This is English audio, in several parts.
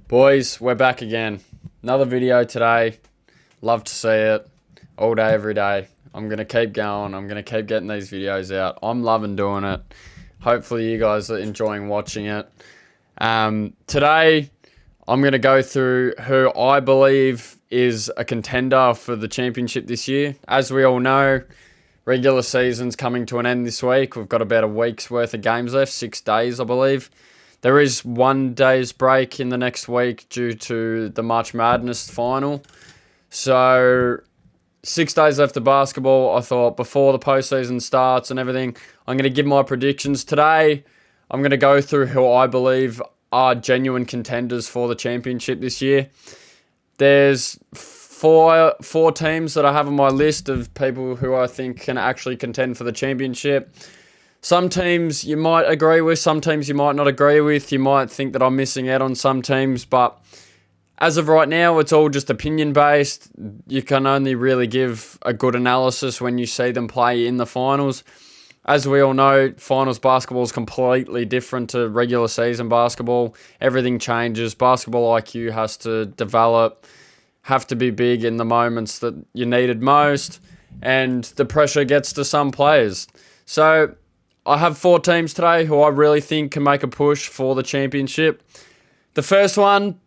Boys, we're back again. Another video today. Love to see it. All day, every day. I'm going to keep going. I'm going to keep getting these videos out. I'm loving doing it. Hopefully you guys are enjoying watching it. Today, I'm going to go through who I believe is a contender for the championship this year. As we all know, regular season's coming to an end this week. We've got about a week's worth of games left, 6 days, I believe. There is 1 day's break in the next week due to the March Madness final. So, 6 days left of basketball. I thought before the postseason starts and everything, I'm going to give my predictions. Today, I'm going to go through who I believe are genuine contenders for the championship this year. There's four teams that I have on my list of people who I think can actually contend for the championship. Some teams you might agree with, some teams you might not agree with. You might think that I'm missing out on some teams, but as of right now, it's all just opinion-based. You can only really give a good analysis when you see them play in the finals. As we all know, finals basketball is completely different to regular season basketball. Everything changes. Basketball IQ has to develop, have to be big in the moments that you needed most, and the pressure gets to some players. So I have 4 teams today who I really think can make a push for the championship. The first one,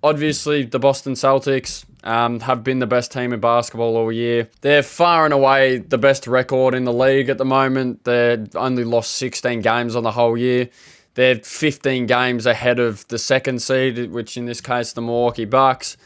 obviously, the Boston Celtics have been the best team in basketball all year. They're far and away the best record in the league at the moment. They've only lost 16 games on the whole year. They're 15 games ahead of the second seed, which in this case, the Milwaukee Bucks.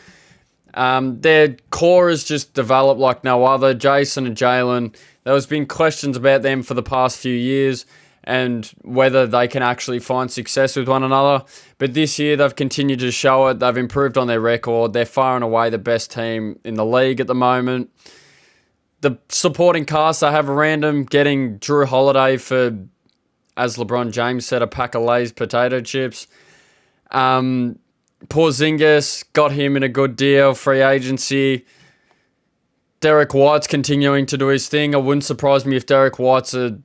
Their core has just developed like no other. Jason and Jalen, there's been questions about them for the past few years and whether they can actually find success with one another. But this year, they've continued to show it. They've improved on their record. They're far and away the best team in the league at the moment. The supporting cast, they have a random getting Drew Holiday for, as LeBron James said, a pack of Lay's potato chips. Porzingis, got him in a good deal, free agency. Derek White's continuing to do his thing. It wouldn't surprise me if Derek White's an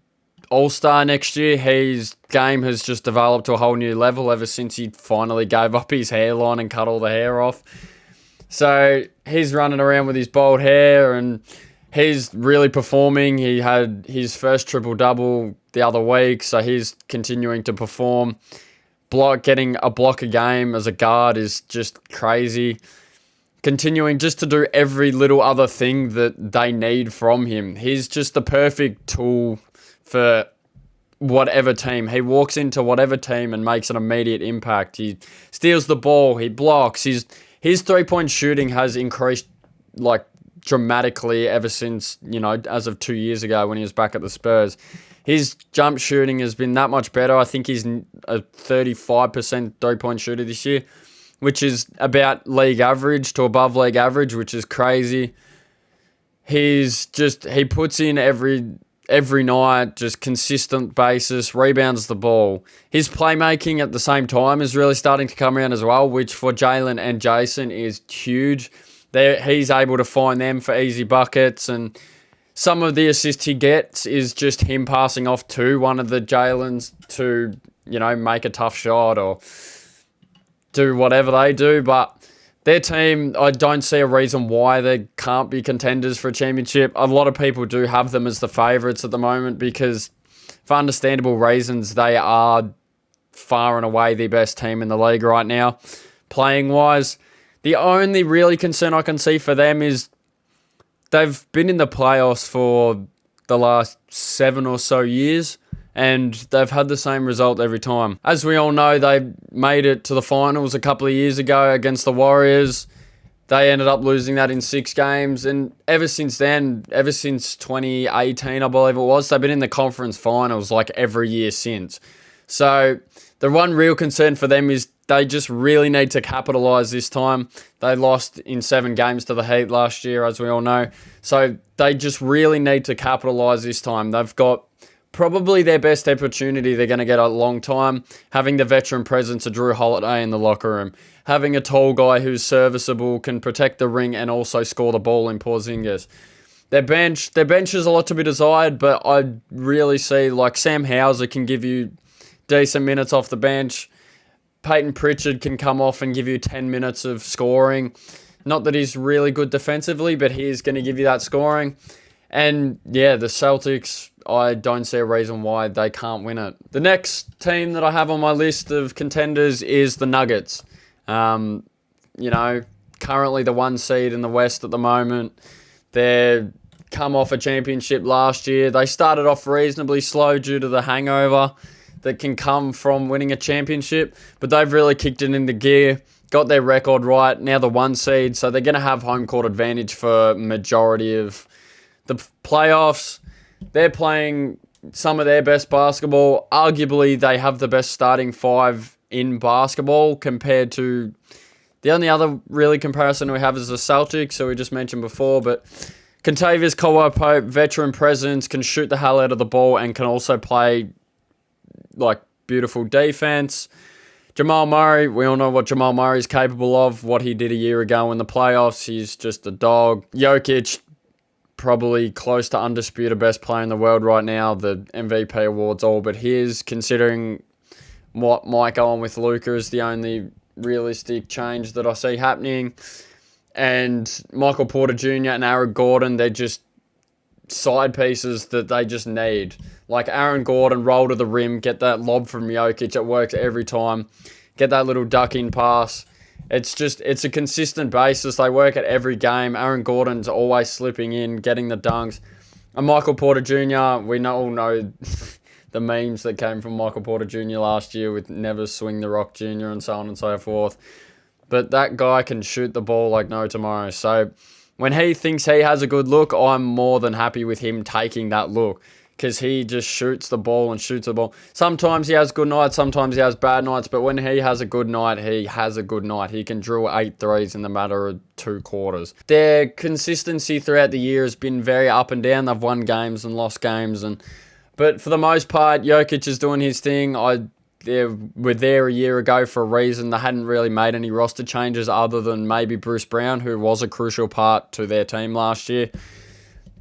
all-star next year. His game has just developed to a whole new level ever since he finally gave up his hairline and cut all the hair off. So he's running around with his bald hair and he's really performing. He had his first triple-double the other week, so he's continuing to perform. Getting a block a game as a guard is just crazy. Continuing just to do every little other thing that they need from him. He's just the perfect tool for whatever team. He walks into whatever team and makes an immediate impact. He steals the ball. He blocks. His 3-point shooting has increased like dramatically ever since, as of 2 years ago when he was back at the Spurs. His jump shooting has been that much better. I think he's a 35% 3-point shooter this year, which is about league average to above league average, which is crazy. He puts in every night, just consistent basis, rebounds the ball. His playmaking at the same time is really starting to come around as well, which for Jalen and Jason is huge. He's able to find them for easy buckets, and some of the assists he gets is just him passing off to one of the Jalen's to, make a tough shot or do whatever they do. But their team, I don't see a reason why they can't be contenders for a championship. A lot of people do have them as the favourites at the moment because, for understandable reasons, they are far and away the best team in the league right now, playing-wise. The only really concern I can see for them is they've been in the playoffs for the last 7 or so years, and they've had the same result every time. As we all know, they made it to the finals a couple of years ago against the Warriors. They ended up losing that in 6 games, and ever since then, ever since 2018, I believe it was, they've been in the conference finals like every year since. So the one real concern for them is they just really need to capitalise this time. They lost in 7 games to the Heat last year, as we all know. So they just really need to capitalise this time. They've got probably their best opportunity they're going to get a long time, having the veteran presence of Drew Holiday in the locker room, having a tall guy who's serviceable, can protect the ring and also score the ball in Porzingis. Their bench is a lot to be desired, but I really see like Sam Hauser can give you decent minutes off the bench. Peyton Pritchard can come off and give you 10 minutes of scoring. Not that he's really good defensively, but he is going to give you that scoring. And yeah, the Celtics, I don't see a reason why they can't win it. The next team that I have on my list of contenders is the Nuggets. Currently the 1 seed in the West at the moment. They're come off a championship last year. They started off reasonably slow due to the hangover that can come from winning a championship, but they've really kicked it into gear, got their record right, now the 1 seed, so they're going to have home court advantage for majority of the playoffs. They're playing some of their best basketball. Arguably, they have the best starting 5 in basketball compared to the only other really comparison we have is the Celtics, so we just mentioned before, but Contavious Caldwell-Pope, veteran presence, can shoot the hell out of the ball and can also play like beautiful defense. Jamal Murray, we all know what Jamal Murray is capable of, what he did a year ago in the playoffs. He's just a dog. Jokic, probably close to undisputed best player in the world right now. The MVP award's all but his, considering what might go on with Luka is the only realistic change that I see happening. And Michael Porter Jr. and Aaron Gordon, they're just side pieces that they just need. Like Aaron Gordon, roll to the rim, get that lob from Jokic. It works every time. Get that little duck-in pass. It's a consistent basis. They work at every game. Aaron Gordon's always slipping in, getting the dunks. And Michael Porter Jr., we all know the memes that came from Michael Porter Jr. last year with Never Swing the Rock Jr. and so on and so forth. But that guy can shoot the ball like no tomorrow. So when he thinks he has a good look, I'm more than happy with him taking that look because he just shoots the ball and shoots the ball. Sometimes he has good nights, sometimes he has bad nights, but when he has a good night, he has a good night. He can drill 8 threes in the matter of 2 quarters. Their consistency throughout the year has been very up and down. They've won games and lost games, but for the most part, Jokic is doing his thing. They were there a year ago for a reason. They hadn't really made any roster changes other than maybe Bruce Brown, who was a crucial part to their team last year.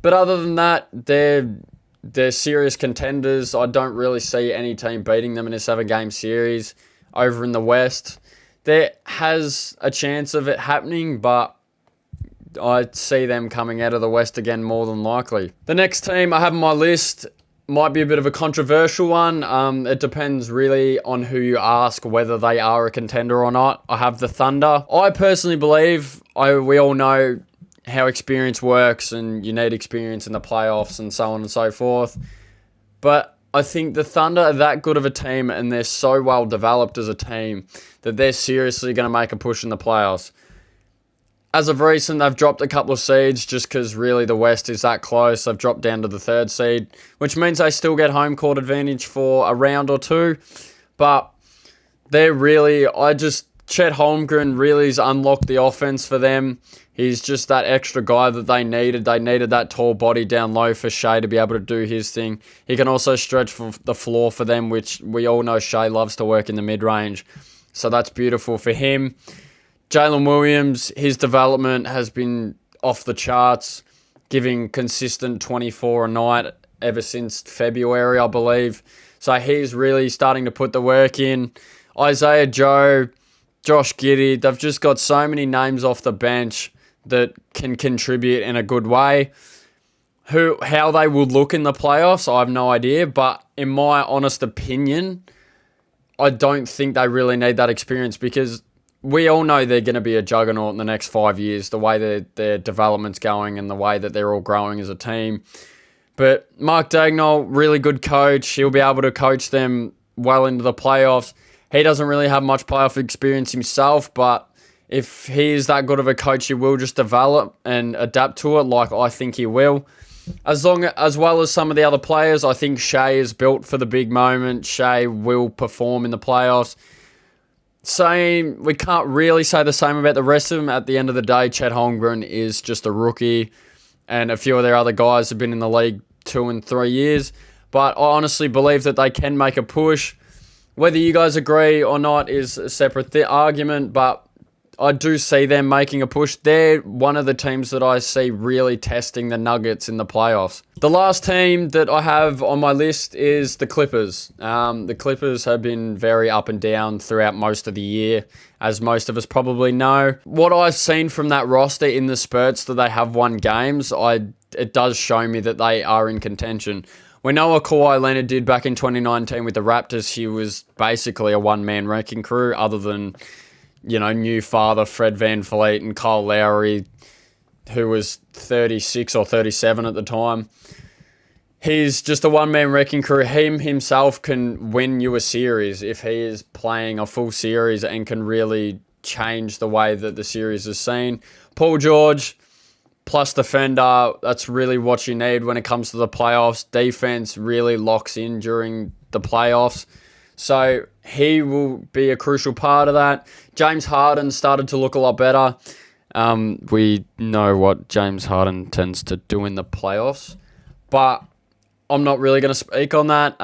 But other than that, they're serious contenders. I don't really see any team beating them in a 7-game series over in the West. There has a chance of it happening, but I see them coming out of the West again more than likely. The next team I have on my list might be a bit of a controversial one. It depends really on who you ask whether they are a contender or not. I have the Thunder. I personally believe, we all know how experience works and you need experience in the playoffs and so on and so forth. But I think the Thunder are that good of a team and they're so well developed as a team that they're seriously going to make a push in the playoffs. As of recent, they've dropped a couple of seeds just because really the West is that close. They've dropped down to the 3rd seed, which means they still get home court advantage for a round or 2. But they're really, Chet Holmgren really has unlocked the offense for them. He's just that extra guy that they needed. They needed that tall body down low for Shea to be able to do his thing. He can also stretch for the floor for them, which we all know Shea loves to work in the mid-range. So that's beautiful for him. Jalen Williams, his development has been off the charts, giving consistent 24 a night ever since February, I believe. So he's really starting to put the work in. Isaiah Joe, Josh Giddey, they've just got so many names off the bench that can contribute in a good way. How they will look in the playoffs, I have no idea. But in my honest opinion, I don't think they really need that experience because we all know they're going to be a juggernaut in the next 5 years, the way their development's going and the way that they're all growing as a team. But Mark Daigneault, really good coach. He'll be able to coach them well into the playoffs. He doesn't really have much playoff experience himself, but if he is that good of a coach, he will just develop and adapt to it like I think he will. As well as some of the other players, I think Shea is built for the big moment. Shea will perform in the playoffs. We can't really say the same about the rest of them. At the end of the day, Chet Holmgren is just a rookie, and a few of their other guys have been in the league 2 and 3 years. But I honestly believe that they can make a push. Whether you guys agree or not is a separate argument, but I do see them making a push. They're one of the teams that I see really testing the Nuggets in the playoffs. The last team that I have on my list is the Clippers. The Clippers have been very up and down throughout most of the year, as most of us probably know. What I've seen from that roster in the spurts that they have won games, it does show me that they are in contention. We know what Kawhi Leonard did back in 2019 with the Raptors. He was basically a one-man wrecking crew, other than, new father Fred VanVleet and Kyle Lowry, who was 36 or 37 at the time. He's just a one-man wrecking crew. Himself can win you a series if he is playing a full series and can really change the way that the series is seen. Paul George, plus defender, that's really what you need when it comes to the playoffs. Defense really locks in during the playoffs. So he will be a crucial part of that. James Harden started to look a lot better. We know what James Harden tends to do in the playoffs, but I'm not really going to speak on that.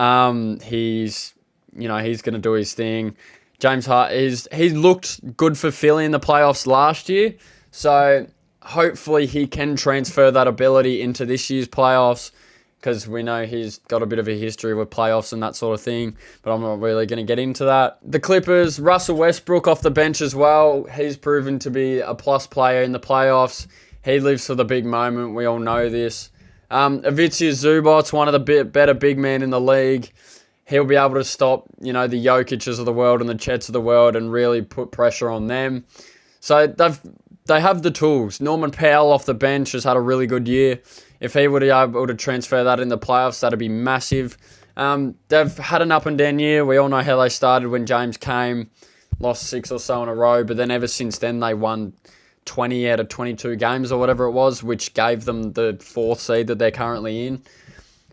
He's going to do his thing. James Harden he looked good for Philly in the playoffs last year, so hopefully he can transfer that ability into this year's playoffs, because we know he's got a bit of a history with playoffs and that sort of thing, but I'm not really going to get into that. The Clippers, Russell Westbrook off the bench as well. He's proven to be a plus player in the playoffs. He lives for the big moment. We all know this. Ivica Zubac's one of the better big men in the league. He'll be able to stop, the Jokic's of the world and the Chets of the world and really put pressure on them. So they have the tools. Norman Powell off the bench has had a really good year. If he were to be able to transfer that in the playoffs, that'd be massive. They've had an up and down year. We all know how they started when James came, lost 6 or so in a row, but then ever since then they won 20 out of 22 games or whatever it was, which gave them the 4th seed that they're currently in.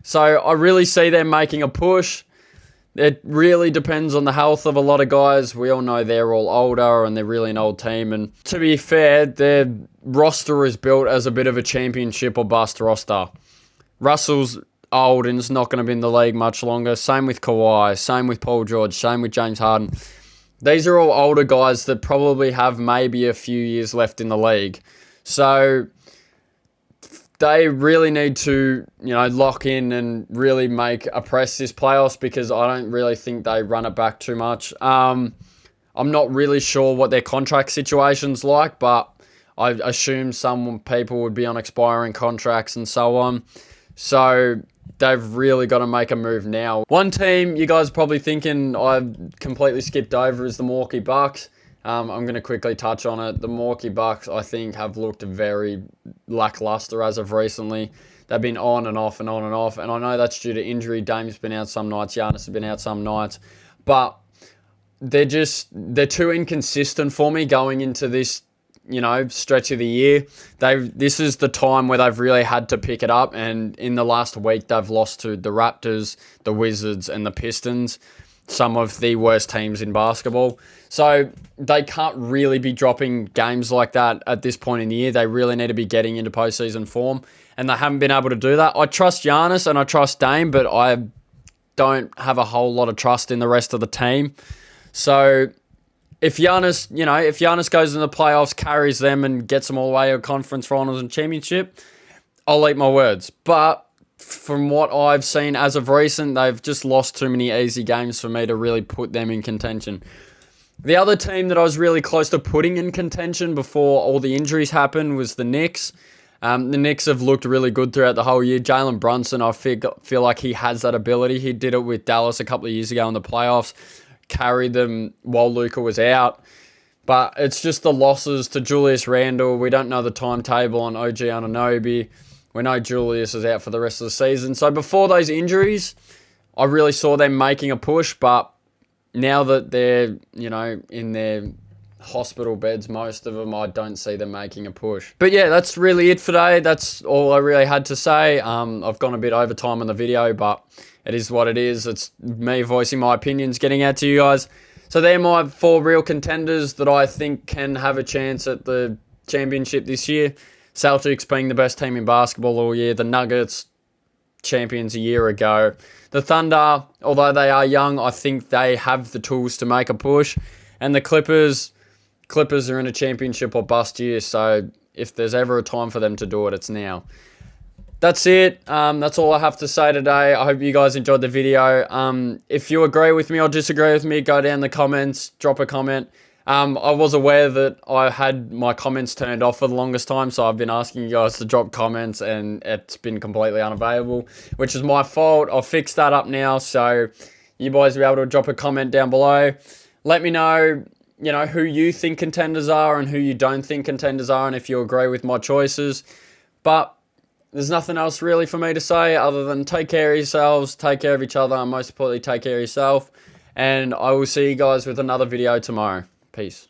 So I really see them making a push. It really depends on the health of a lot of guys. We all know they're all older and they're really an old team. And to be fair, their roster is built as a bit of a championship or bust roster. Russell's old and is not going to be in the league much longer. Same with Kawhi, same with Paul George, same with James Harden. These are all older guys that probably have maybe a few years left in the league. So they really need to, lock in and really make a press this playoffs, because I don't really think they run it back too much. I'm not really sure what their contract situation's like, but I assume some people would be on expiring contracts and so on. So they've really got to make a move now. One team you guys are probably thinking I've completely skipped over is the Milwaukee Bucks. I'm going to quickly touch on it. The Milwaukee Bucks, I think, have looked very lackluster as of recently. They've been on and off and on and off. And I know that's due to injury. Dame's been out some nights. Giannis has been out some nights. But they're too inconsistent for me going into this, stretch of the year. This is the time where they've really had to pick it up. And in the last week, they've lost to the Raptors, the Wizards, and the Pistons. Some of the worst teams in basketball. So they can't really be dropping games like that at this point in the year. They really need to be getting into postseason form, and they haven't been able to do that. I trust Giannis and I trust Dame, but I don't have a whole lot of trust in the rest of the team. So if Giannis goes in the playoffs, carries them and gets them all the way to conference finals and championship, I'll eat my words. But from what I've seen as of recent, they've just lost too many easy games for me to really put them in contention. The other team that I was really close to putting in contention before all the injuries happened was the Knicks. The Knicks have looked really good throughout the whole year. Jalen Brunson, I feel like he has that ability. He did it with Dallas a couple of years ago in the playoffs, carried them while Luka was out. But it's just the losses to Julius Randle. We don't know the timetable on OG Anunoby. We know Julius is out for the rest of the season. So before those injuries, I really saw them making a push. But now that they're, in their hospital beds, most of them, I don't see them making a push. But yeah, that's really it for today. That's all I really had to say. I've gone a bit over time on the video, but it is what it is. It's me voicing my opinions, getting out to you guys. So they're my 4 real contenders that I think can have a chance at the championship this year. Celtics being the best team in basketball all year. The Nuggets, champions a year ago. The Thunder, although they are young, I think they have the tools to make a push. And the Clippers, Clippers are in a championship or bust year, so if there's ever a time for them to do it, it's now. That's it. That's all I have to say today. I hope you guys enjoyed the video. If you agree with me or disagree with me, go down in the comments, drop a comment. I was aware that I had my comments turned off for the longest time, so I've been asking you guys to drop comments, and it's been completely unavailable, which is my fault. I'll fix that up now, so you boys will be able to drop a comment down below. Let me know, who you think contenders are and who you don't think contenders are, and if you agree with my choices. But there's nothing else really for me to say other than take care of yourselves, take care of each other, and most importantly, take care of yourself. And I will see you guys with another video tomorrow. Peace.